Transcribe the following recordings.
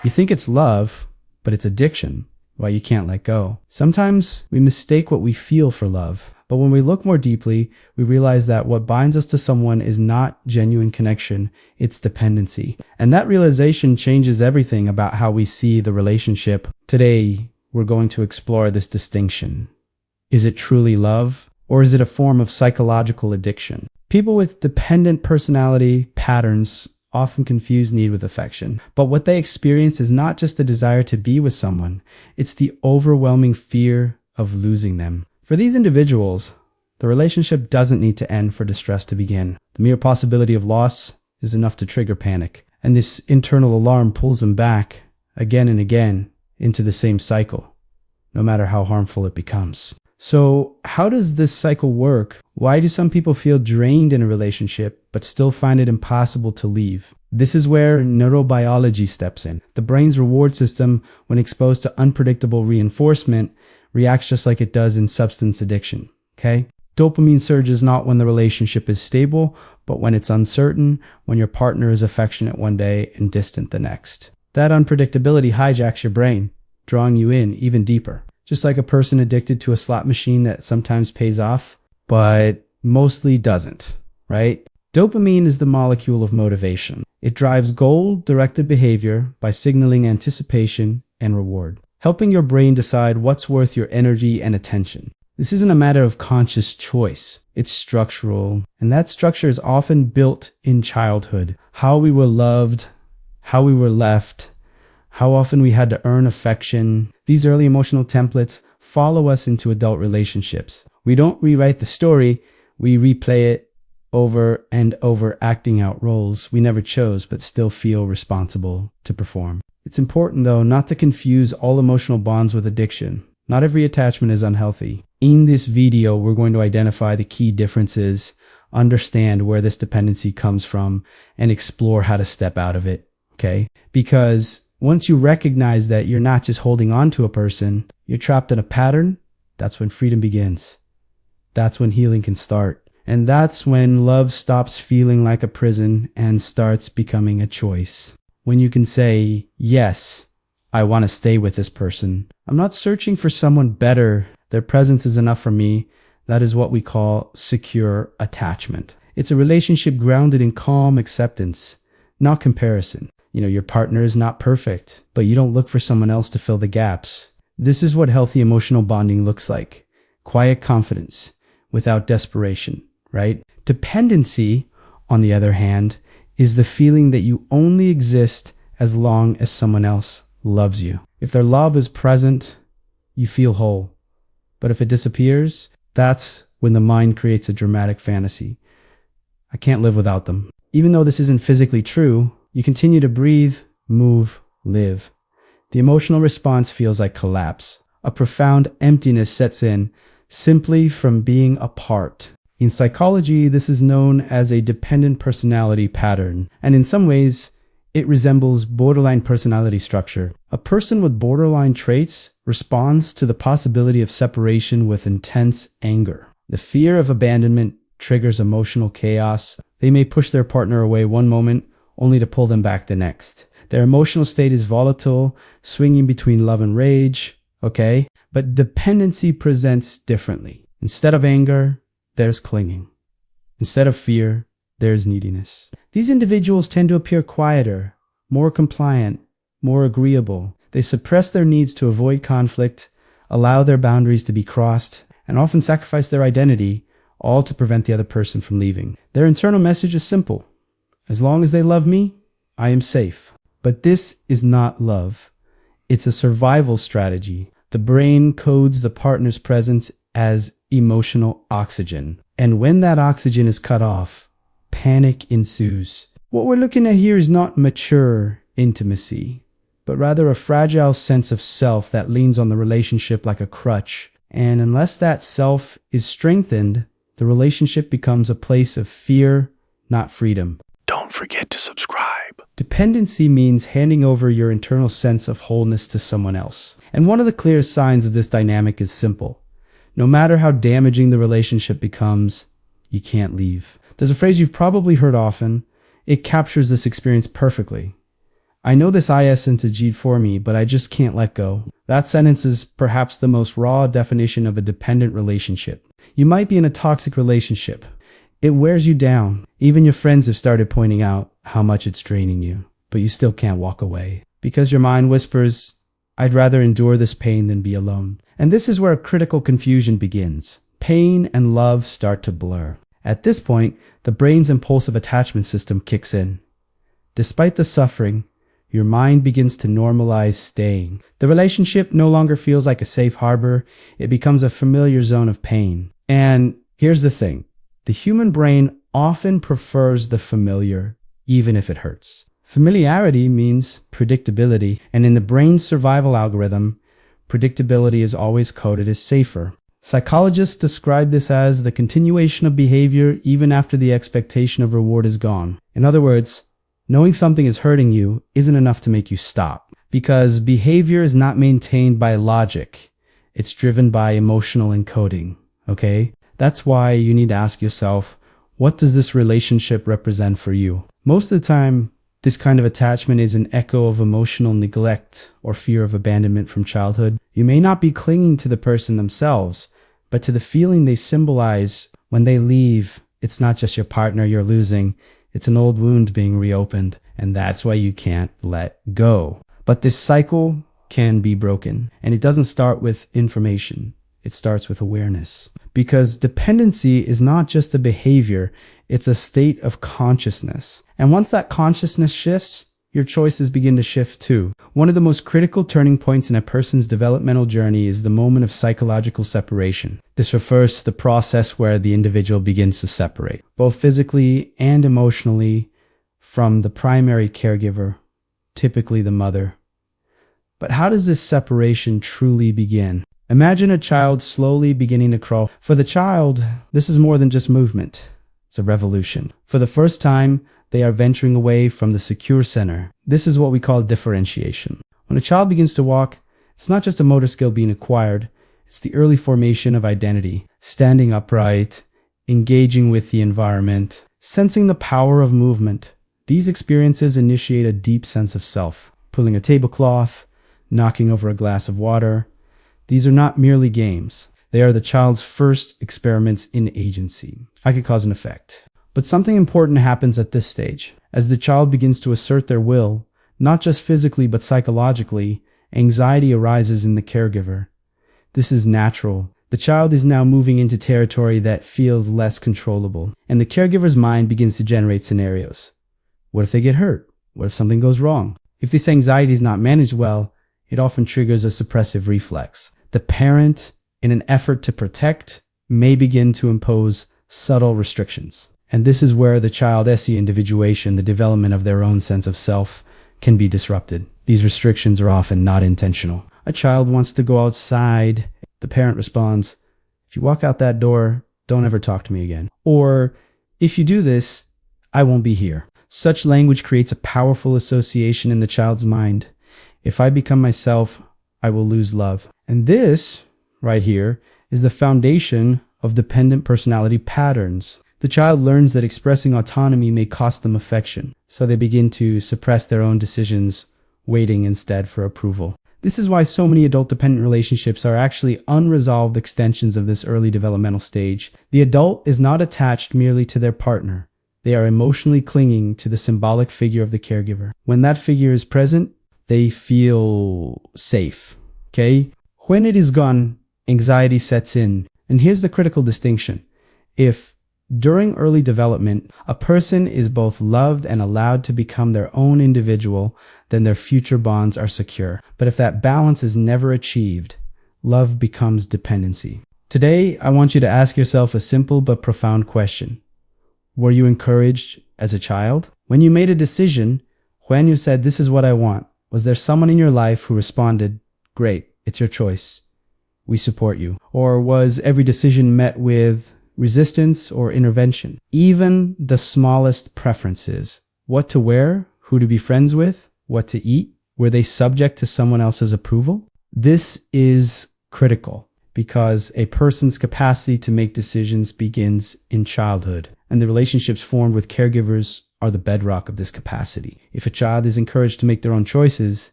You think it's love, but it's addiction, why you can't let go. Sometimes we mistake what we feel for love, but when we look more deeply, we realize that what binds us to someone is not genuine connection, it's dependency. And that realization changes everything about how we see the relationship. Today, we're going to explore this distinction. Is it truly love, or is it a form of psychological addiction? People with dependent personality patterns often confuse need with affection, but what they experience is not just the desire to be with someone, it's the overwhelming fear of losing them. For these individuals, the relationship doesn't need to end for distress to begin. The mere possibility of loss is enough to trigger panic, and this internal alarm pulls them back again and again into the same cycle, no matter how harmful it becomes. So how does this cycle work? Why do some people feel drained in a relationship but still find it impossible to leave? This is where neurobiology steps in. The brain's reward system, when exposed to unpredictable reinforcement, reacts just like it does in substance addiction, okay? Dopamine surges not when the relationship is stable, but when it's uncertain, when your partner is affectionate one day and distant the next. That unpredictability hijacks your brain, drawing you in even deeper. Just like a person addicted to a slot machine that sometimes pays off, but mostly doesn't, right? Dopamine is the molecule of motivation. It drives goal-directed behavior by signaling anticipation and reward, helping your brain decide what's worth your energy and attention. This isn't a matter of conscious choice. It's structural, and that structure is often built in childhood. How we were loved, how we were left, how often we had to earn affection. These early emotional templates follow us into adult relationships. We don't rewrite the story, we replay it over and over, acting out roles we never chose but still feel responsible to perform. It's important, though, not to confuse all emotional bonds with addiction. Not every attachment is unhealthy. In this video, we're going to identify the key differences, understand where this dependency comes from, and explore how to step out of it, okay? Because once you recognize that you're not just holding on to a person, you're trapped in a pattern, that's when freedom begins. That's when healing can start. And that's when love stops feeling like a prison and starts becoming a choice. When you can say, yes, I want to stay with this person. I'm not searching for someone better. Their presence is enough for me. That is what we call secure attachment. It's a relationship grounded in calm acceptance, not comparison. You know, your partner is not perfect, but you don't look for someone else to fill the gaps. This is what healthy emotional bonding looks like. Quiet confidence without desperation, right? Dependency, on the other hand, is the feeling that you only exist as long as someone else loves you. If their love is present, you feel whole. But if it disappears, that's when the mind creates a dramatic fantasy. I can't live without them. Even though this isn't physically true, you continue to breathe, move, live. The emotional response feels like collapse. A profound emptiness sets in simply from being apart. In psychology, this is known as a dependent personality pattern, and in some ways, it resembles borderline personality structure. A person with borderline traits responds to the possibility of separation with intense anger. The fear of abandonment triggers emotional chaos. They may push their partner away one moment, only to pull them back the next. Their emotional state is volatile, swinging between love and rage, okay? But dependency presents differently. Instead of anger, there's clinging. Instead of fear, there's neediness. These individuals tend to appear quieter, more compliant, more agreeable. They suppress their needs to avoid conflict, allow their boundaries to be crossed, and often sacrifice their identity, all to prevent the other person from leaving. Their internal message is simple. As long as they love me, I am safe. But this is not love. It's a survival strategy. The brain codes the partner's presence as emotional oxygen. And when that oxygen is cut off, panic ensues. What we're looking at here is not mature intimacy, but rather a fragile sense of self that leans on the relationship like a crutch. And unless that self is strengthened, the relationship becomes a place of fear, not freedom. Don't forget to subscribe. Dependency means handing over your internal sense of wholeness to someone else. And one of the clearest signs of this dynamic is simple. No matter how damaging the relationship becomes, you can't leave. There's a phrase you've probably heard often. It captures this experience perfectly. I know this is into G for me, but I just can't let go. That sentence is perhaps the most raw definition of a dependent relationship. You might be in a toxic relationship. It wears you down. Even your friends have started pointing out how much it's draining you, but you still can't walk away because your mind whispers, I'd rather endure this pain than be alone. And this is where critical confusion begins. Pain and love start to blur. At this point, the brain's impulsive attachment system kicks in. Despite the suffering, your mind begins to normalize staying. The relationship no longer feels like a safe harbor. It becomes a familiar zone of pain. And here's the thing. The human brain often prefers the familiar, even if it hurts. Familiarity means predictability, and in the brain's survival algorithm, predictability is always coded as safer. Psychologists describe this as the continuation of behavior even after the expectation of reward is gone. In other words, knowing something is hurting you isn't enough to make you stop, because behavior is not maintained by logic. It's driven by emotional encoding, okay? That's why you need to ask yourself, what does this relationship represent for you? Most of the time, this kind of attachment is an echo of emotional neglect or fear of abandonment from childhood. You may not be clinging to the person themselves, but to the feeling they symbolize when they leave. It's not just your partner you're losing. It's an old wound being reopened, and that's why you can't let go. But this cycle can be broken, and it doesn't start with information. It starts with awareness. Because dependency is not just a behavior, it's a state of consciousness. And once that consciousness shifts, your choices begin to shift too. One of the most critical turning points in a person's developmental journey is the moment of psychological separation. This refers to the process where the individual begins to separate, both physically and emotionally, from the primary caregiver, typically the mother. But how does this separation truly begin? Imagine a child slowly beginning to crawl. For the child, this is more than just movement. It's a revolution. For the first time, they are venturing away from the secure center. This is what we call differentiation. When a child begins to walk, it's not just a motor skill being acquired. It's the early formation of identity. Standing upright, engaging with the environment, sensing the power of movement. These experiences initiate a deep sense of self. Pulling a tablecloth, knocking over a glass of water. These are not merely games. They are the child's first experiments in agency. I could cause and effect. But something important happens at this stage. As the child begins to assert their will, not just physically but psychologically, anxiety arises in the caregiver. This is natural. The child is now moving into territory that feels less controllable, and the caregiver's mind begins to generate scenarios. What if they get hurt? What if something goes wrong? If this anxiety is not managed well, it often triggers a suppressive reflex. The parent, in an effort to protect, may begin to impose subtle restrictions. And this is where the child SE individuation, the development of their own sense of self, can be disrupted. These restrictions are often not intentional. A child wants to go outside. The parent responds, if you walk out that door, don't ever talk to me again. Or, if you do this, I won't be here. Such language creates a powerful association in the child's mind. If I become myself, I will lose love. And this, right here, is the foundation of dependent personality patterns. The child learns that expressing autonomy may cost them affection, so they begin to suppress their own decisions, waiting instead for approval. This is why so many adult-dependent relationships are actually unresolved extensions of this early developmental stage. The adult is not attached merely to their partner. They are emotionally clinging to the symbolic figure of the caregiver. When that figure is present, they feel safe. Okay? When it is gone, anxiety sets in. And here's the critical distinction. If during early development, a person is both loved and allowed to become their own individual, then their future bonds are secure. But if that balance is never achieved, love becomes dependency. Today, I want you to ask yourself a simple but profound question. Were you encouraged as a child? When you made a decision, when you said, this is what I want, was there someone in your life who responded, great, it's your choice. We support you. Or was every decision met with resistance or intervention? Even the smallest preferences, what to wear, who to be friends with, what to eat, were they subject to someone else's approval? This is critical because a person's capacity to make decisions begins in childhood, and the relationships formed with caregivers are the bedrock of this capacity. If a child is encouraged to make their own choices,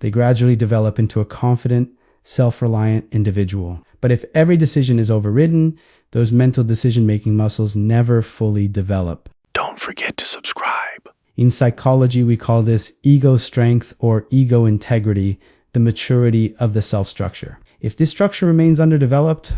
they gradually develop into a confident, self-reliant individual. But if every decision is overridden, those mental decision-making muscles never fully develop. Don't forget to subscribe. In psychology, we call this ego strength or ego integrity, the maturity of the self-structure. If this structure remains underdeveloped,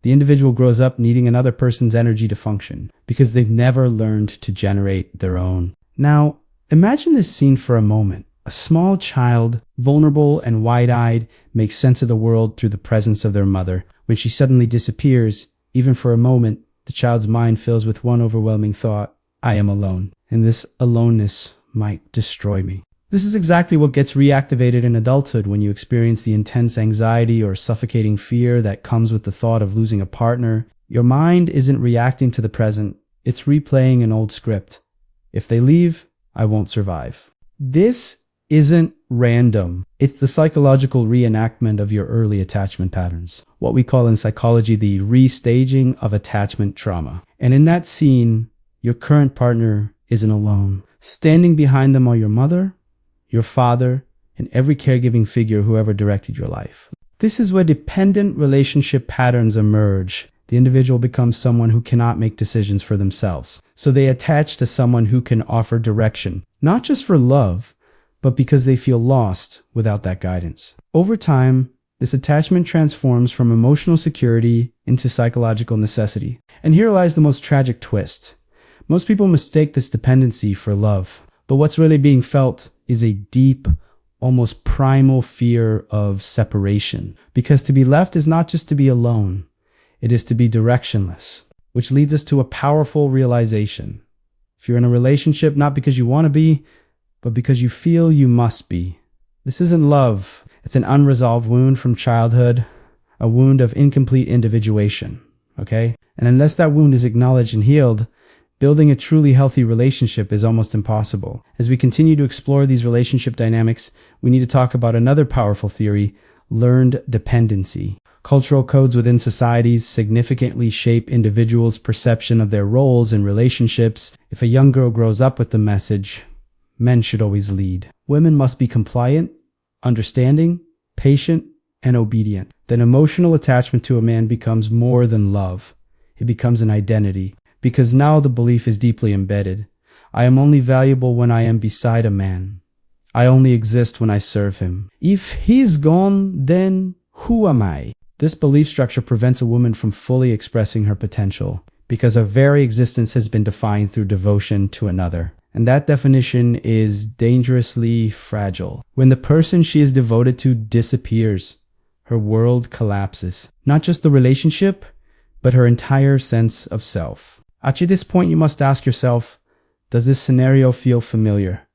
the individual grows up needing another person's energy to function because they've never learned to generate their own. Now, imagine this scene for a moment. A small child, vulnerable and wide-eyed, makes sense of the world through the presence of their mother. When she suddenly disappears, even for a moment, the child's mind fills with one overwhelming thought: I am alone, and this aloneness might destroy me. This is exactly what gets reactivated in adulthood when you experience the intense anxiety or suffocating fear that comes with the thought of losing a partner. Your mind isn't reacting to the present, it's replaying an old script. If they leave, I won't survive. This isn't random. It's the psychological reenactment of your early attachment patterns, what we call in psychology the restaging of attachment trauma. And in that scene, your current partner isn't alone. Standing behind them are your mother, your father, and every caregiving figure who ever directed your life. This is where dependent relationship patterns emerge. The individual becomes someone who cannot make decisions for themselves. So they attach to someone who can offer direction, not just for love, but because they feel lost without that guidance. Over time, this attachment transforms from emotional security into psychological necessity. And here lies the most tragic twist. Most people mistake this dependency for love, but what's really being felt is a deep, almost primal fear of separation. Because to be left is not just to be alone, it is to be directionless, which leads us to a powerful realization. If you're in a relationship, not because you want to be, but because you feel you must be. This isn't love. It's an unresolved wound from childhood, a wound of incomplete individuation, okay? And unless that wound is acknowledged and healed, building a truly healthy relationship is almost impossible. As we continue to explore these relationship dynamics, we need to talk about another powerful theory, learned dependency. Cultural codes within societies significantly shape individuals' perception of their roles in relationships. If a young girl grows up with the message, men should always lead, women must be compliant, understanding, patient, and obedient, then emotional attachment to a man becomes more than love. It becomes an identity, because now the belief is deeply embedded. I am only valuable when I am beside a man. I only exist when I serve him. If he's gone, then who am I? This belief structure prevents a woman from fully expressing her potential, because her very existence has been defined through devotion to another. And that definition is dangerously fragile. When the person she is devoted to disappears, her world collapses. Not just the relationship, but her entire sense of self. At this point, you must ask yourself, does this scenario feel familiar?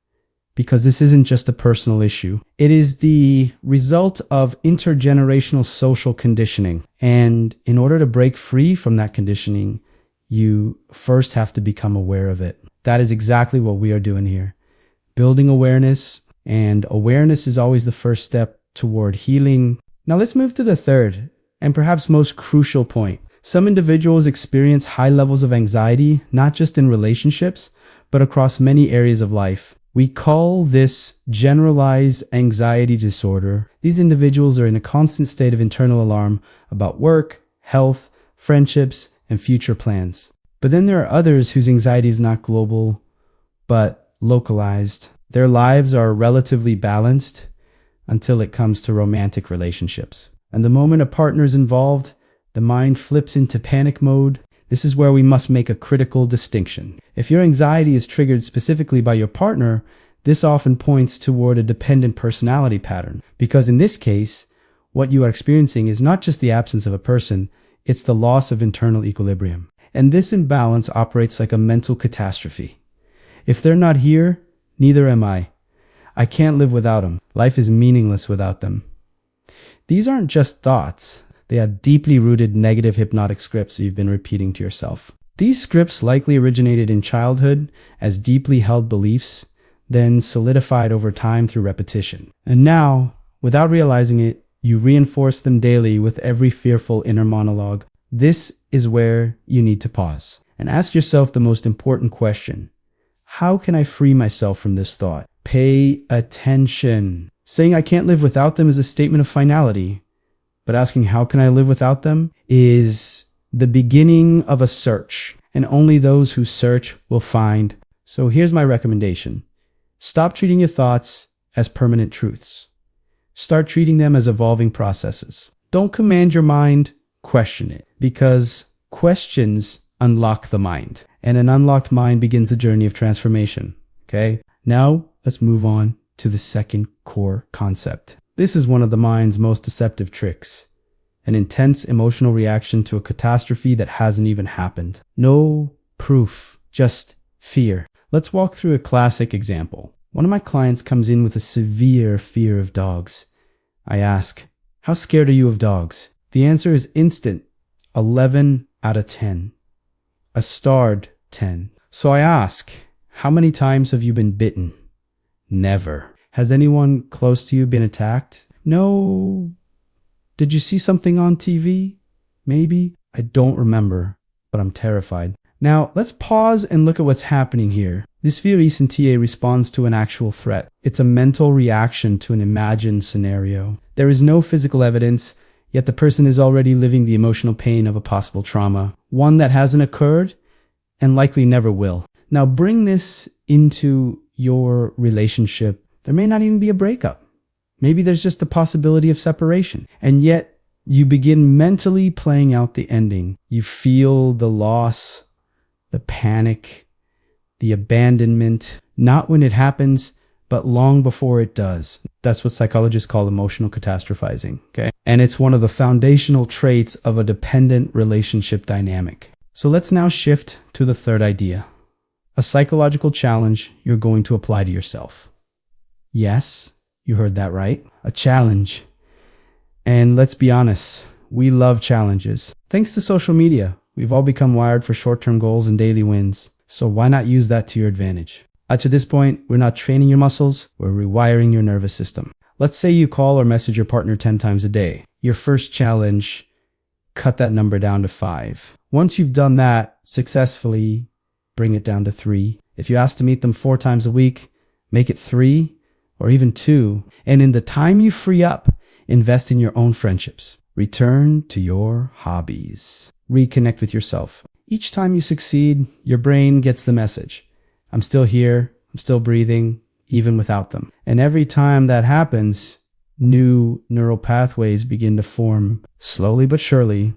Because this isn't just a personal issue. It is the result of intergenerational social conditioning. And in order to break free from that conditioning, you first have to become aware of it. That is exactly what we are doing here. Building awareness, and awareness is always the first step toward healing. Now let's move to the third, and perhaps most crucial point. Some individuals experience high levels of anxiety, not just in relationships, but across many areas of life. We call this generalized anxiety disorder. These individuals are in a constant state of internal alarm about work, health, friendships, and future plans. But then there are others whose anxiety is not global, but localized. Their lives are relatively balanced until it comes to romantic relationships. And the moment a partner is involved, the mind flips into panic mode. This is where we must make a critical distinction. If your anxiety is triggered specifically by your partner, this often points toward a dependent personality pattern. Because in this case, what you are experiencing is not just the absence of a person, it's the loss of internal equilibrium. And this imbalance operates like a mental catastrophe. If they're not here, neither am I. I can't live without them. Life is meaningless without them. These aren't just thoughts. They are deeply rooted negative hypnotic scripts you've been repeating to yourself. These scripts likely originated in childhood as deeply held beliefs, then solidified over time through repetition. And now, without realizing it, you reinforce them daily with every fearful inner monologue. This is where you need to pause and ask yourself the most important question. How can I free myself from this thought? Pay attention. Saying I can't live without them is a statement of finality, but asking how can I live without them is the beginning of a search, and only those who search will find. So here's my recommendation. Stop treating your thoughts as permanent truths. Start treating them as evolving processes. Don't command your mind, question it, because questions unlock the mind, and an unlocked mind begins the journey of transformation. Okay? Now, let's move on to the second core concept. This is one of the mind's most deceptive tricks. An intense emotional reaction to a catastrophe that hasn't even happened. No proof, just fear. Let's walk through a classic example. One of my clients comes in with a severe fear of dogs. I ask, how scared are you of dogs? The answer is instant, 11 out of 10. A starred 10. So I ask, how many times have you been bitten? Never. Has anyone close to you been attacked? No. Did you see something on TV? Maybe. I don't remember, but I'm terrified. Now, let's pause and look at what's happening here. This fear recentier responds to an actual threat. It's a mental reaction to an imagined scenario. There is no physical evidence, yet the person is already living the emotional pain of a possible trauma, one that hasn't occurred and likely never will. Now, bring this into your relationship. There may not even be a breakup. Maybe there's just the possibility of separation. And yet, you begin mentally playing out the ending. You feel the loss, the panic, the abandonment, not when it happens, but long before it does. That's what psychologists call emotional catastrophizing, okay? And it's one of the foundational traits of a dependent relationship dynamic. So let's now shift to the third idea. A psychological challenge you're going to apply to yourself. Yes, you heard that right. A challenge. And let's be honest, we love challenges. Thanks to social media, we've all become wired for short-term goals and daily wins. So why not use that to your advantage? Up to this point, we're not training your muscles, we're rewiring your nervous system. Let's say you call or message your partner 10 times a day. Your first challenge, cut that number down to 5. Once you've done that successfully, bring it down to 3. If you ask to meet them 4 times a week, make it 3 or even 2. And in the time you free up, invest in your own friendships. Return to your hobbies. Reconnect with yourself. Each time you succeed, your brain gets the message. I'm still here. I'm still breathing, even without them. And every time that happens, new neural pathways begin to form. Slowly but surely,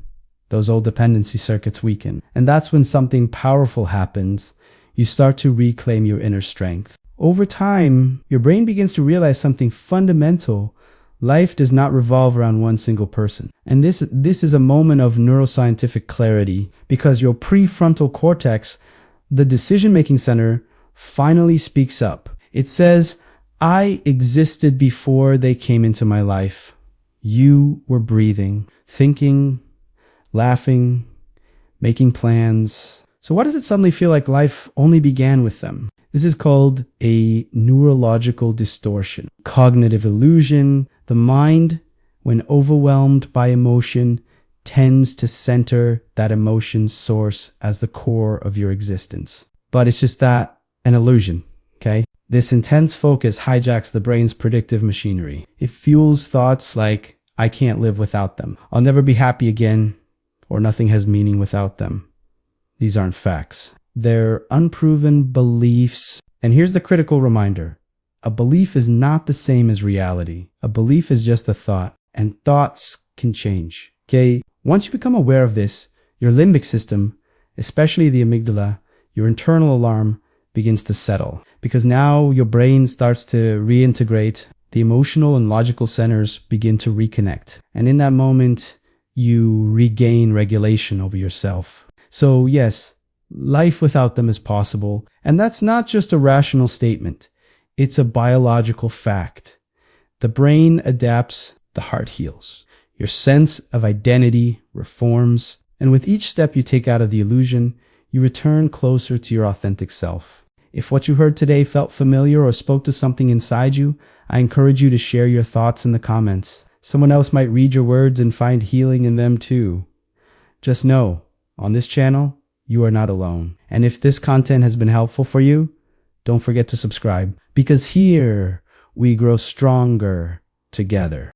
those old dependency circuits weaken. And that's when something powerful happens. You start to reclaim your inner strength. Over time, your brain begins to realize something fundamental. Life does not revolve around one single person. And this is a moment of neuroscientific clarity because your prefrontal cortex, the decision-making center, finally speaks up. It says, I existed before they came into my life. You were breathing, thinking, laughing, making plans. So why does it suddenly feel like life only began with them? This is called a neurological distortion, cognitive illusion. The mind, when overwhelmed by emotion, tends to center that emotion source as the core of your existence. But it's just that, an illusion, okay? This intense focus hijacks the brain's predictive machinery. It fuels thoughts like, I can't live without them. I'll never be happy again, or nothing has meaning without them. These aren't facts. They're unproven beliefs. And here's the critical reminder. A belief is not the same as reality. A belief is just a thought, and thoughts can change. Okay? Once you become aware of this, your limbic system, especially the amygdala, your internal alarm, begins to settle. Because now your brain starts to reintegrate. The emotional and logical centers begin to reconnect. And in that moment, you regain regulation over yourself. So yes, life without them is possible. And that's not just a rational statement. It's a biological fact. The brain adapts, the heart heals. Your sense of identity reforms. And with each step you take out of the illusion, you return closer to your authentic self. If what you heard today felt familiar or spoke to something inside you, I encourage you to share your thoughts in the comments. Someone else might read your words and find healing in them too. Just know, on this channel, you are not alone. And if this content has been helpful for you, don't forget to subscribe because here we grow stronger together.